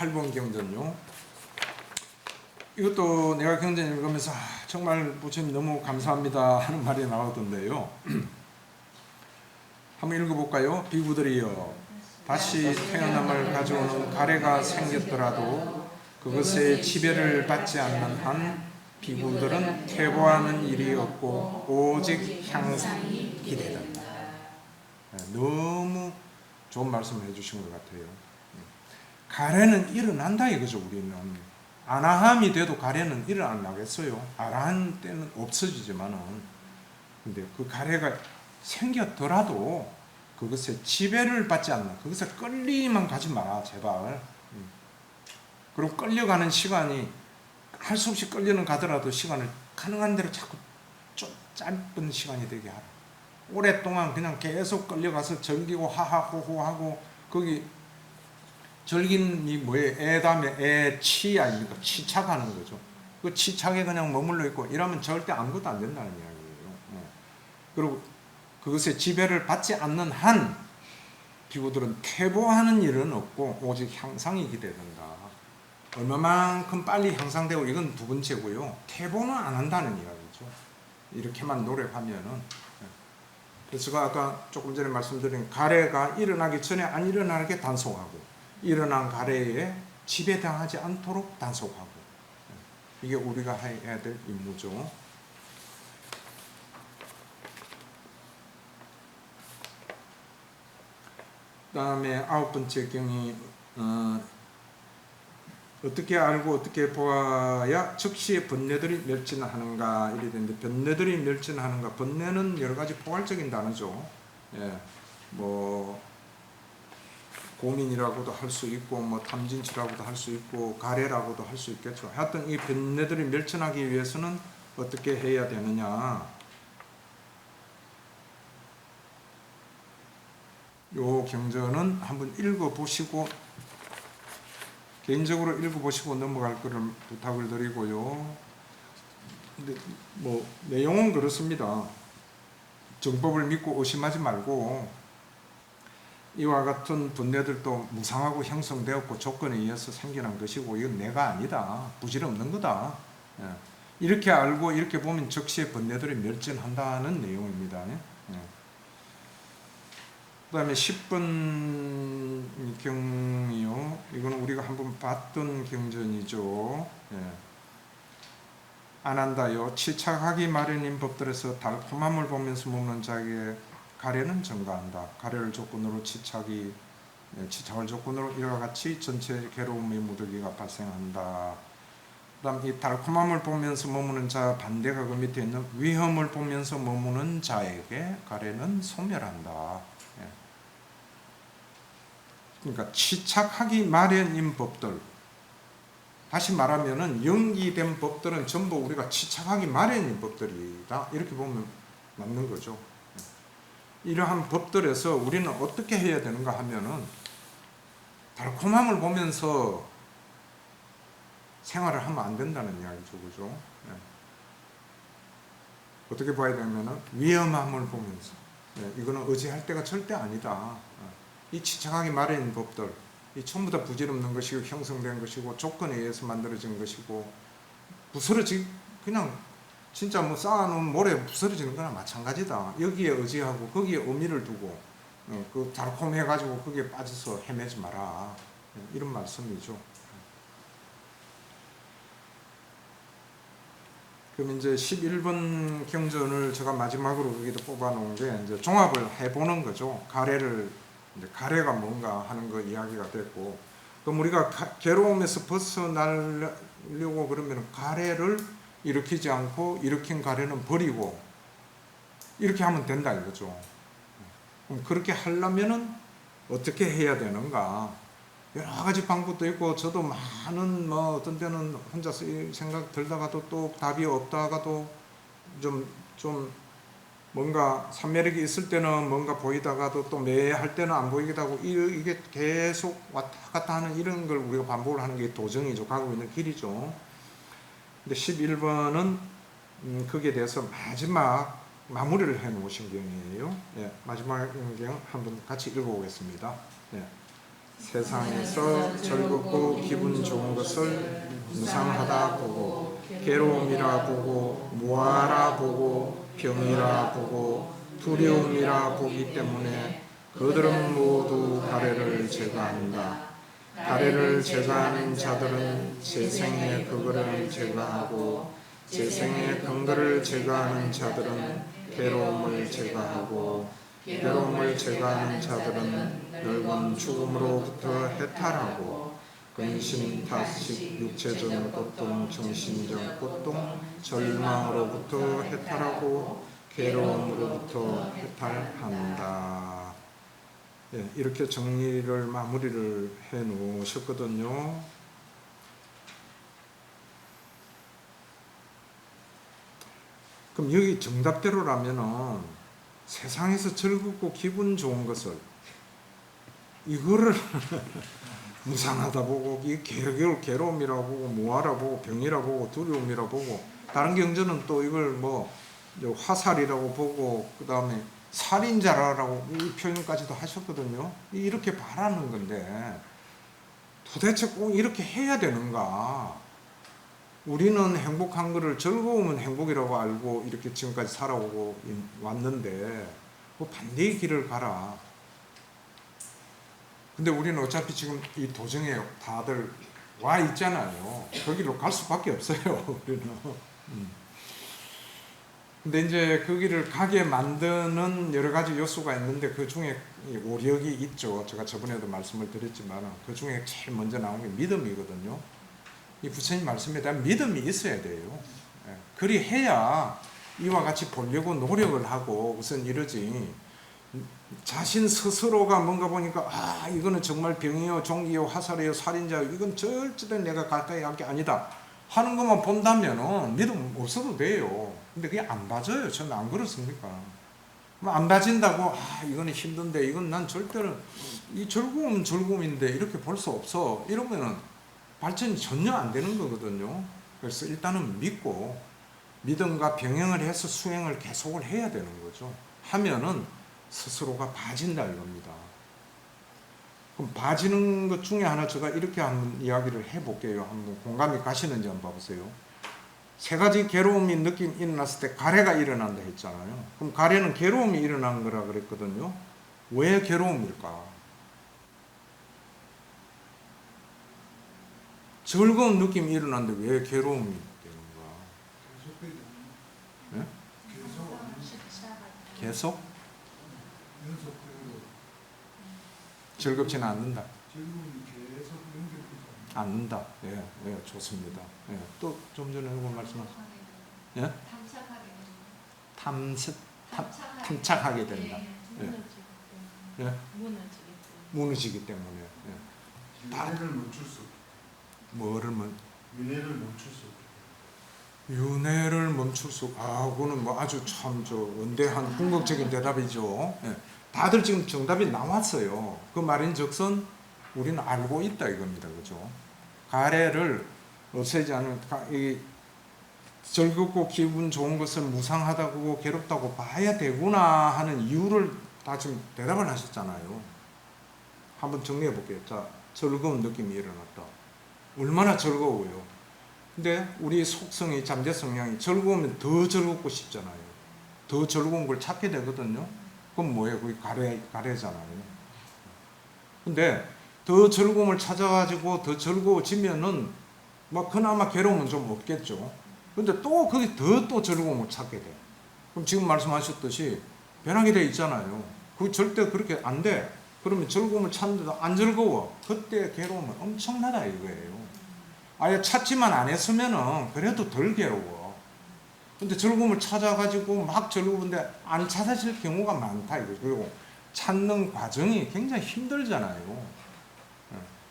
8번 경전요. 이것도 내가 경전 읽으면서 정말 부처님 너무 감사합니다 하는 말이 나오던데요. 한번 읽어볼까요? 비구들이여, 다시 태어남을 가져오는 가래가 생겼더라도 그것의 지배를 받지 않는 한 비구들은 퇴보하는 일이 없고 오직 향상이 기대된다. 너무 좋은 말씀을 해주신 것 같아요. 가래는 일어난다 이거죠. 우리는 아나함이 돼도 가래는 일어나겠어요. 아라한 때는 없어지지만은, 근데 그 가래가 생겼더라도 그것에 지배를 받지 않는, 그것에 끌리만 가지 마라 제발. 그리고 끌려가는 시간이 할 수 없이 끌려는 가더라도 시간을 가능한 대로 자꾸 좀 짧은 시간이 되게 하라. 오랫동안 그냥 계속 끌려가서 절기고 하하호호 하고, 거기 절긴이 뭐예요? 애 다음에 애치 아닙니까? 치착하는 거죠. 그 치착에 그냥 머물러 있고 이러면 절대 아무것도 안 된다는 이야기예요. 그리고 그것에 지배를 받지 않는 한 비구들은 퇴보하는 일은 없고 오직 향상이 기대된다. 얼마만큼 빨리 향상되고, 이건 두 번째고요. 퇴보는 안 한다는 이야기죠. 이렇게만 노력하면은. 그래서 아까 조금 전에 말씀드린 가래가 일어나기 전에 안 일어나게 단속하고, 일어난 가래에 지배당하지 않도록 단속하고, 이게 우리가 해야 될 임무죠. 그 다음에 9번째 경이 어떻게 알고 어떻게 보아야 즉시 번뇌들이 멸진하는가 이래 되는데, 번뇌들이 멸진하는가, 번뇌는 여러 가지 포괄적인 단어죠. 뭐 고민이라고도 할 수 있고, 뭐 탐진치라고도 할 수 있고, 가래라고도 할 수 있겠죠. 하여튼 이 번뇌들이 멸진하기 위해서는 어떻게 해야 되느냐, 요 경전은 한번 읽어보시고, 개인적으로 읽어보시고 넘어갈 거를 부탁을 드리고요. 근데 뭐 내용은 그렇습니다. 정법을 믿고 의심하지 말고, 이와 같은 번뇌들도 무상하고 형성되었고 조건에 의해서 생겨난 것이고, 이건 내가 아니다, 부질없는 거다. 이렇게 알고 이렇게 보면 즉시 번뇌들이 멸진한다는 내용입니다. 그 다음에 10번 경이요. 이건 우리가 한번 봤던 경전이죠. 안 한다요. 치착하기 마련인 법들에서 달콤함을 보면서 먹는 자에게 가래는 증가한다. 가래를 조건으로 치착을 조건으로 이와 같이 전체 괴로움의 무더기가 발생한다. 그 다음 이 달콤함을 보면서 머무는 자 반대가 그 밑에 있는 위험을 보면서 머무는 자에게 가래는 소멸한다. 그러니까 치착하기 마련인 법들, 다시 말하면은 연기된 법들은 전부 우리가 치착하기 마련인 법들이다, 이렇게 보면 맞는 거죠. 이러한 법들에서 우리는 어떻게 해야 되는가 하면은 달콤함을 보면서 생활을 하면 안 된다는 이야기죠. 그죠? 어떻게 봐야 되냐면은 위험함을 보면서, 이거는 의지할 때가 절대 아니다. 이 치착하기 마련인 법들, 이 전부 다 부질없는 것이고 형성된 것이고 조건에 의해서 만들어진 것이고, 그냥 진짜 뭐 쌓아놓은 모래 부서지는 거나 마찬가지다. 여기에 의지하고 거기에 의미를 두고 그 달콤해가지고 거기에 빠져서 헤매지 마라, 이런 말씀이죠. 그럼 이제 11번 경전을 제가 마지막으로 여기도 뽑아놓은 게, 이제 종합을 해보는 거죠. 가래가 뭔가 하는 거 이야기가 됐고, 그럼 우리가 괴로움에서 벗어나려고 그러면 가래를 일으키지 않고 일으킨 가래는 버리고 이렇게 하면 된다 이거죠. 그럼 그렇게 하려면은 어떻게 해야 되는가? 여러 가지 방법도 있고, 저도 많은 뭐 어떤 때는 혼자서 생각 들다가도 또 답이 없다가도 좀 뭔가 산매력이 있을 때는 뭔가 보이다가도 또 매할 때는 안 보이기도 하고, 이게 계속 왔다 갔다 하는 이런 걸 우리가 반복을 하는 게 도정이죠. 가고 있는 길이죠. 근데 11번은 거기에 대해서 마지막 마무리를 해 놓으신 경이에요. 마지막 경 한번 같이 읽어보겠습니다. 세상에서 즐겁고 기분 좋은 것을 무상하다 보고 괴로움이라 보고 무아라 보고 병이라 보고 두려움이라 보기 때문에 그들은 모두 가래를 제거한다. 가래를 제거하는 자들은 재생의 그거를 제거하고 재생의 근거를 제거하는 자들은 괴로움을 제거하고 괴로움을 제거하는 자들은 넓은 죽음으로부터 해탈하고 근심, 타식, 육체적 고통, 정신적 고통, 절망으로부터 해탈하고 괴로움으로부터 해탈한다. 예, 이렇게 정리를 마무리를 해 놓으셨거든요. 그럼 여기 정답대로라면은 세상에서 즐겁고 기분 좋은 것을 이거를 무상하다 보고 이 괴로움이라 보고 무아라 보고 병이라 보고 두려움이라 보고 다른 경전은 또 이걸 뭐 화살이라고 보고 그 다음에 살인자라고 이 표현까지도 하셨거든요. 이렇게 바라는 건데 도대체 꼭 이렇게 해야 되는가? 우리는 행복한 거를 즐거우면 행복이라고 알고 이렇게 지금까지 살아오고 왔는데 뭐 반대의 길을 가라. 근데 우리는 어차피 지금 이 도정에 다들 와 있잖아요. 거기로 갈 수밖에 없어요. 우리는. 근데 이제 거기를 가게 만드는 여러 가지 요소가 있는데 그 중에 오력이 있죠. 제가 저번에도 말씀을 드렸지만 그 중에 제일 먼저 나온 게 믿음이거든요. 이 부처님 말씀에 대한 믿음이 있어야 돼요. 그리 해야 이와 같이 보려고 노력을 하고 우선 이러지. 자신 스스로가 뭔가 보니까 아 이거는 정말 병이요 종기요 화살이요 살인자요 이건 절대 내가 가까이 할 게 아니다 하는 것만 본다면은 믿음 없어도 돼요. 근데 그게 안 봐져요. 저는 안 그렇습니까? 안 봐진다고 아 이거는 힘든데 이건 난 절대로 이 즐거움은 즐거움인데 이렇게 볼 수 없어 이러면은 발전이 전혀 안 되는 거거든요. 그래서 일단은 믿고 믿음과 병행을 해서 수행을 계속을 해야 되는 거죠. 하면은 스스로가 봐진다 이겁니다. 그럼 봐지는 것 중에 하나 제가 이렇게 한번 이야기를 해볼게요. 한번 공감이 가시는지 한번 봐보세요. 세 가지 괴로움이 느낌 일어났을 때 가래가 일어난다 했잖아요. 그럼 가래는 괴로움이 일어난 거라 그랬거든요. 왜 괴로움일까? 즐거운 느낌이 일어났는데 왜 괴로움이 되는가? 네? 계속? 즐겁지는 않는다. 않는다. 예, 예, 좋습니다. 예, 또 좀 전에 누구 말씀하셨죠? 예? 탐착하게 된다. 예? 무너지기 때문에. 예. 윤회를 멈출 수 없다. 뭐를 윤회를 멈출 수 없다. 윤회를 멈출 수. 그거는 뭐 아주 참 저 원대한 궁극적인 대답이죠. 예. 다들 지금 정답이 나왔어요. 그 말인즉슨 우리는 알고 있다 이겁니다. 그죠? 가래를 없애지 않은 이 즐겁고 기분 좋은 것을 무상하다고 괴롭다고 봐야 되구나 하는 이유를 다 지금 대답을 하셨잖아요. 한번 정리해 볼게요. 자, 즐거운 느낌이 일어났다. 얼마나 즐거워요. 근데 우리 속성이 잠재 성향이 즐거우면 더 즐겁고 싶잖아요. 더 즐거운 걸 찾게 되거든요. 그럼 뭐예요? 그게 가래잖아요. 근데 더 즐거움을 찾아가지고 더 즐거워지면은 막 그나마 괴로움은 좀 없겠죠. 근데 또 거기 또 즐거움을 찾게 돼. 그럼 지금 말씀하셨듯이 변하게 돼 있잖아요. 그 절대 그렇게 안 돼. 그러면 즐거움을 찾는데도 안 즐거워. 그때 괴로움은 엄청나다 이거예요. 아예 찾지만 안 했으면은 그래도 덜 괴로워. 근데 즐거움을 찾아가지고 막 즐거운데 안 찾아질 경우가 많다 이거죠. 그리고 찾는 과정이 굉장히 힘들잖아요.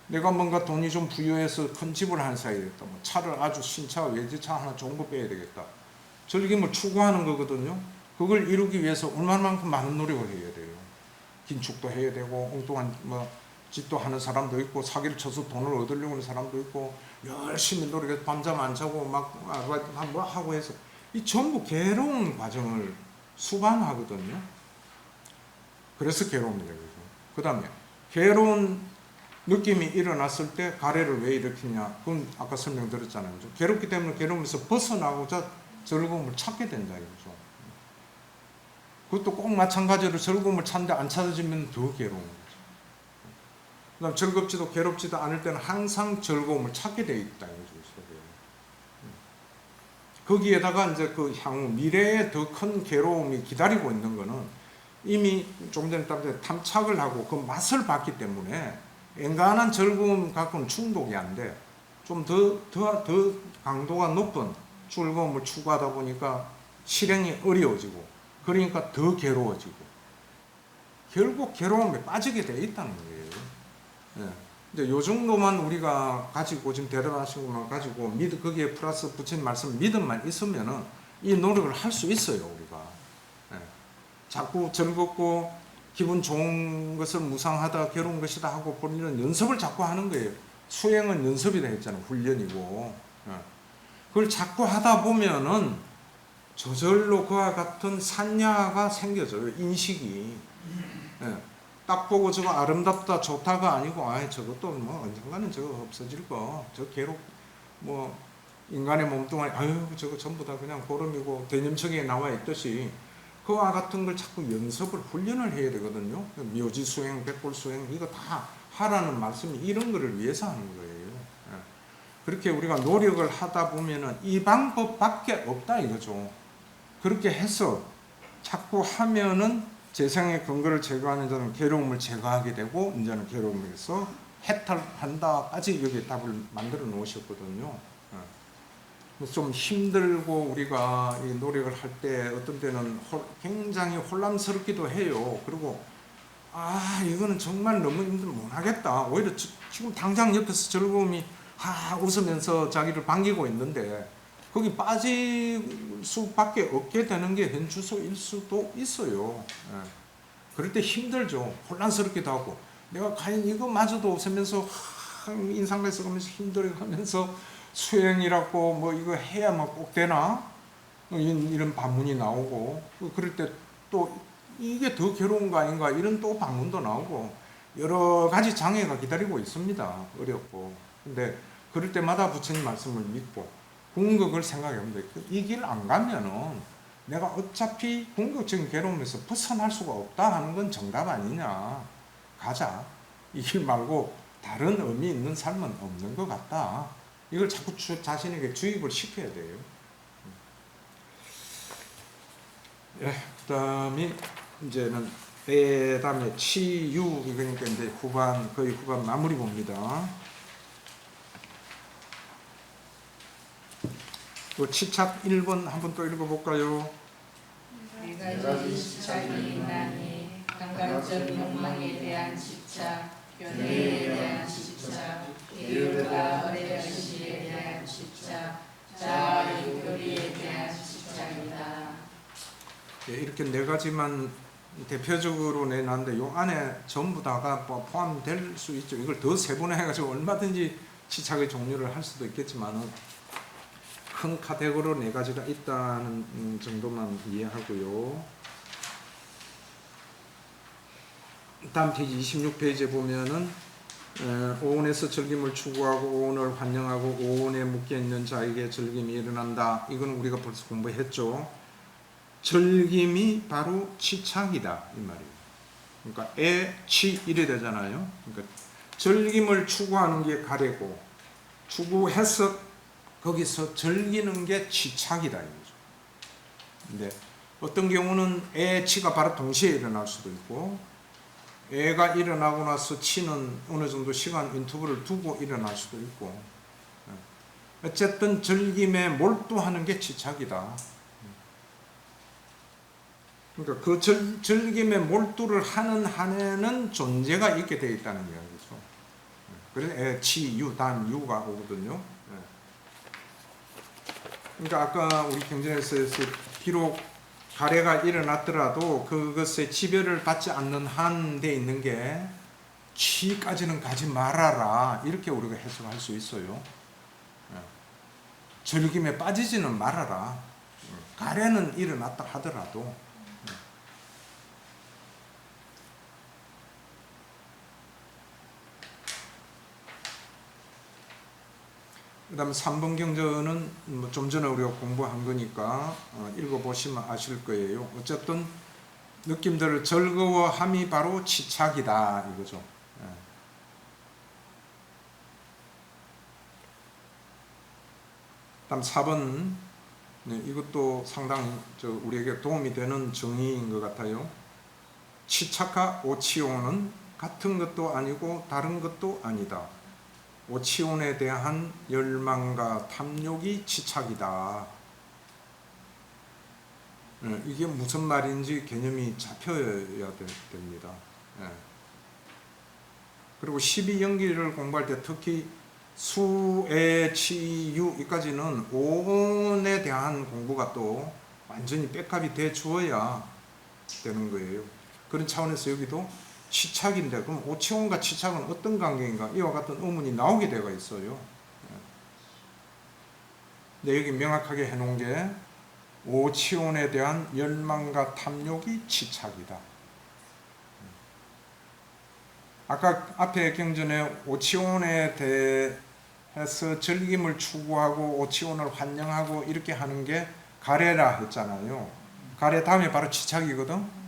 내가 뭔가 돈이 좀 부유해서 큰 집을 하나 사야 되겠다. 뭐 차를 아주 신차, 외제차 하나 좋은 거 빼야 되겠다. 즐김을 추구하는 거거든요. 그걸 이루기 위해서 얼마만큼 많은 노력을 해야 돼요. 긴축도 해야 되고 엉뚱한 뭐 짓도 하는 사람도 있고 사기를 쳐서 돈을 얻으려고 하는 사람도 있고 열심히 노력해서 밤잠 안 자고 막 뭐 하고 해서 이 전부 괴로운 과정을 수반하거든요. 그래서 괴로움이 되거든요. 그 다음에 괴로운 느낌이 일어났을 때 가래를 왜 일으키냐? 그건 아까 설명드렸잖아요. 그죠? 괴롭기 때문에 괴로움에서 벗어나고자 즐거움을 찾게 된다 이거죠. 그것도 꼭 마찬가지로 즐거움을 찾는데 안 찾아지면 더 괴로운 거죠. 그다음 즐겁지도 괴롭지도 않을 때는 항상 즐거움을 찾게 돼 있다 이거죠. 거기에다가 이제 그 향후 미래에 더 큰 괴로움이 기다리고 있는 거는 이미 좀 전에 탐착을 하고 그 맛을 봤기 때문에 엔간한 즐거움 갖고는 충족이 안 돼. 좀 더 강도가 높은 즐거움을 추구하다 보니까 실행이 어려워지고 그러니까 더 괴로워지고 결국 괴로움에 빠지게 돼 있다는 거예요. 예. 이제 요 정도만 우리가 가지고 지금 대답하신 것만 가지고 거기에 플러스 붙인 말씀 믿음만 있으면은 이 노력을 할 수 있어요 우리가. 예. 자꾸 즐겁고 기분 좋은 것을 무상하다 괴로운 것이다 하고 본인은 연습을 자꾸 하는 거예요. 수행은 연습이라 했잖아요. 훈련이고. 예. 그걸 자꾸 하다 보면은 저절로 그와 같은 산야가 생겨져요. 인식이. 예. 딱 보고 저거 아름답다 좋다가 아니고 저것도 뭐 언젠가는 저거 없어질 거 저 괴롭 뭐 인간의 몸뚱아리 아유 저거 전부 다 그냥 고름이고 대념청에 나와 있듯이 그와 같은 걸 자꾸 연습을 훈련을 해야 되거든요. 묘지 수행, 백골 수행 이거 다 하라는 말씀이 이런 거를 위해서 하는 거예요. 예. 그렇게 우리가 노력을 하다 보면은 이 방법밖에 없다 이거죠. 그렇게 해서 자꾸 하면은 재생의 근거를 제거하는 자는 괴로움을 제거하게 되고 이제는 괴로움에서 해탈한다까지 여기 답을 만들어 놓으셨거든요. 좀 힘들고 우리가 이 노력을 할 때 어떤 때는 굉장히 혼란스럽기도 해요. 그리고 이거는 정말 너무 못하겠다. 오히려 지금 당장 옆에서 즐거움이 웃으면서 자기를 반기고 있는데 거기 빠질 수밖에 없게 되는 게 현주소일 수도 있어요. 예. 그럴 때 힘들죠. 혼란스럽기도 하고 내가 과연 이거마저도 없으면서 인상을 써가면서 힘들어가면서 수행이라고 뭐 이거 해야만 꼭 되나? 이런 반문이 나오고 그럴 때 또 이게 더 괴로운 거 아닌가 이런 또 반문도 나오고 여러 가지 장애가 기다리고 있습니다. 어렵고 근데 그럴 때마다 부처님 말씀을 믿고 궁극을 생각해보면 이 길 안 가면은 내가 어차피 궁극적인 괴로움에서 벗어날 수가 없다 하는 건 정답 아니냐. 가자. 이 길 말고 다른 의미 있는 삶은 없는 것 같다. 이걸 자꾸 자신에게 주입을 시켜야 돼요. 예, 그 다음에 이제는 다음에 치유 이거니까 이제 거의 후반 마무리 봅니다. 치착 1번 한번 또 읽어볼까요? 네 가지 집착이 있나니 감각적 욕망에 대한 집착, 견해에 대한 집착, 계율과 어레시에 대한 집착, 자아 육교리에 대한 집착이다. 예, 이렇게 네 가지만 대표적으로 내놨는데 요 안에 전부 다가 포함될 수 있죠. 이걸 더 세분화해가지고 얼마든지 치착의 종류를 할 수도 있겠지만은 큰 카테고리로 네 가지가 있다는 정도만 이해하고요. 다음 페이지 26페이지에 보면은 오온에서 즐김을 추구하고 오온을 환영하고 오온에 묶여있는 자에게 즐김이 일어난다. 이건 우리가 벌써 공부했죠. 즐김이 바로 치착이다 이 말이에요. 그러니까 치 이래 되잖아요. 그러니까 즐김을 추구하는 게 가래고 추구해서 거기서 즐기는 게 치착이다 이거죠. 근데 어떤 경우는 치가 바로 동시에 일어날 수도 있고 애가 일어나고 나서 치는 어느 정도 시간 인터벌을 두고 일어날 수도 있고 어쨌든 즐김에 몰두하는 게 치착이다. 그러니까 그 즐김에 몰두를 하는 한에는 존재가 있게 되어 있다는 이야기죠. 그래서 치, 유, 단, 유가 오거든요. 그러니까 아까 우리 경전에서 비록 가래가 일어났더라도 그것의 지배를 받지 않는 한데 있는 게 치까지는 가지 말아라 이렇게 우리가 해석할 수 있어요. 즐김에 빠지지는 말아라. 가래는 일어났다 하더라도 그다음 3번 경전은 뭐 좀 전에 우리가 공부한 거니까 읽어보시면 아실 거예요. 어쨌든 느낌들을 즐거워함이 바로 치착이다 이거죠. 예. 다음 4번 네, 이것도 상당히 우리에게 도움이 되는 정의인 것 같아요. 치착과 오치오는 같은 것도 아니고 다른 것도 아니다. 오치온에 대한 열망과 탐욕이 치착이다. 이게 무슨 말인지 개념이 잡혀야 됩니다. 그리고 12연기를 공부할 때 특히 수, 에, 치, 유 여기까지는 오온에 대한 공부가 또 완전히 백합이 돼 주어야 되는 거예요. 그런 차원에서 여기도 치착인데 그럼 오치온과 치착은 어떤 관계인가? 이와 같은 의문이 나오게 되어 있어요. 근데 여기 명확하게 해놓은 게 오치온에 대한 열망과 탐욕이 치착이다. 아까 앞에 경전에 오치온에 대해서 즐김을 추구하고 오치온을 환영하고 이렇게 하는 게 가래라 했잖아요. 가래 다음에 바로 치착이거든.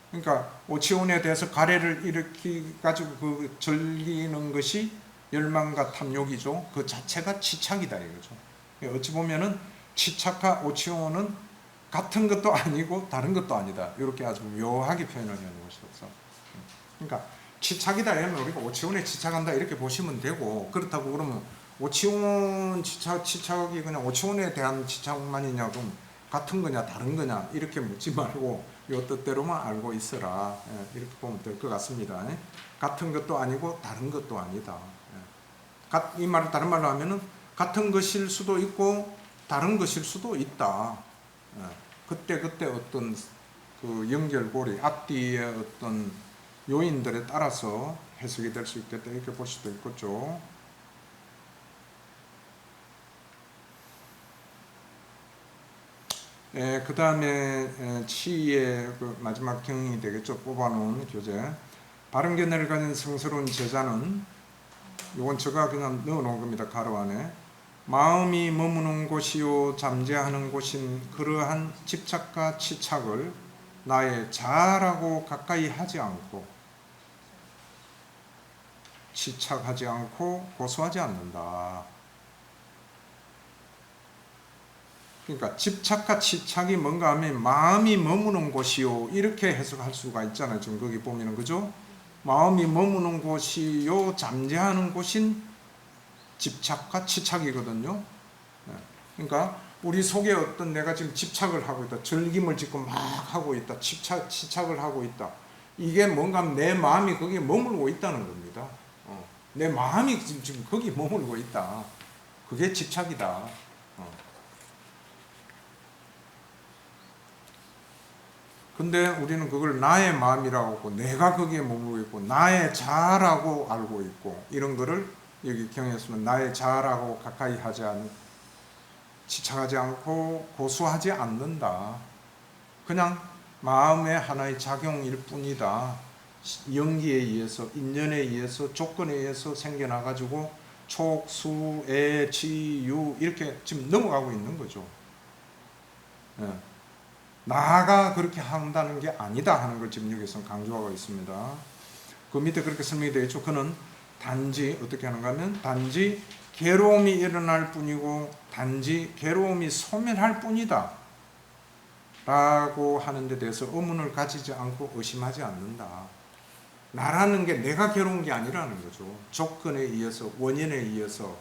그러니까 오치온에 대해서 가래를 일으키 가지고 그 즐기는 것이 열망과 탐욕이죠. 그 자체가 치착이다 이거죠. 어찌 보면은 치착과 오치온은 같은 것도 아니고 다른 것도 아니다. 이렇게 아주 묘하게 표현을 해놓은 것이었어. 그러니까 치착이다 하면 우리가 오치온에 치착한다 이렇게 보시면 되고, 그렇다고 그러면 오치온 치착이 그냥 오치온에 대한 치착만이냐 그럼 같은 거냐 다른 거냐 이렇게 묻지 말고 이 뜻대로만 알고 있어라, 이렇게 보면 될 것 같습니다. 같은 것도 아니고 다른 것도 아니다. 이 말을 다른 말로 하면은 같은 것일 수도 있고 다른 것일 수도 있다. 그때 어떤 그 연결고리 앞뒤의 어떤 요인들에 따라서 해석이 될 수 있겠다 이렇게 볼 수도 있겠죠. 그 다음에 치의 그 마지막 경이 되겠죠. 뽑아놓은 교재. 바른 견해를 가진 성스러운 제자는, 이건 제가 그냥 넣어놓은 겁니다. 가로 안에. 마음이 머무는 곳이요 잠재하는 곳인 그러한 집착과 치착을 나의 자아라고 가까이 하지 않고 치착하지 않고 고수하지 않는다. 그러니까 집착과 치착이 뭔가 하면 마음이 머무는 곳이요 이렇게 해석할 수가 있잖아요. 지금 거기 보면은 그죠? 마음이 머무는 곳이요 잠재하는 곳인 집착과 치착이거든요. 그러니까 우리 속에 어떤 내가 지금 집착을 하고 있다, 즐김을 지금 막 하고 있다, 치착을 하고 있다. 이게 뭔가 내 마음이 거기에 머물고 있다는 겁니다. 내 마음이 지금 거기 머물고 있다. 그게 집착이다. 근데 우리는 그걸 나의 마음이라고 하고 내가 거기에 머물고 있고 나의 자아라고 알고 있고, 이런 거를 여기 경에서는 나의 자아라고 가까이 하지 않는, 치착하지 않고 고수하지 않는다. 그냥 마음의 하나의 작용일 뿐이다. 연기에 의해서, 인연에 의해서, 조건에 의해서 생겨나가지고 촉, 수, 애, 치, 유 이렇게 지금 넘어가고 있는 거죠. 나가 그렇게 한다는 게 아니다 하는 걸 지금 여기서 강조하고 있습니다. 그 밑에 그렇게 설명이 되어 있죠. 그는 단지 어떻게 하는가 하면 단지 괴로움이 일어날 뿐이고 단지 괴로움이 소멸할 뿐이다 라고 하는 데 대해서 의문을 가지지 않고 의심하지 않는다. 나라는 게 내가 괴로운 게 아니라는 거죠. 조건에 의해서, 원인에 의해서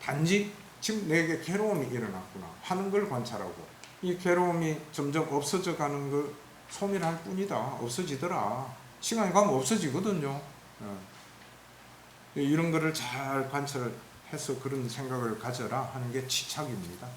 단지 지금 내게 괴로움이 일어났구나 하는 걸 관찰하고, 이 괴로움이 점점 없어져 가는 걸 소멸할 뿐이다. 없어지더라. 시간이 가면 없어지거든요. 이런 거를 잘 관찰해서 그런 생각을 가져라 하는 게 치착입니다.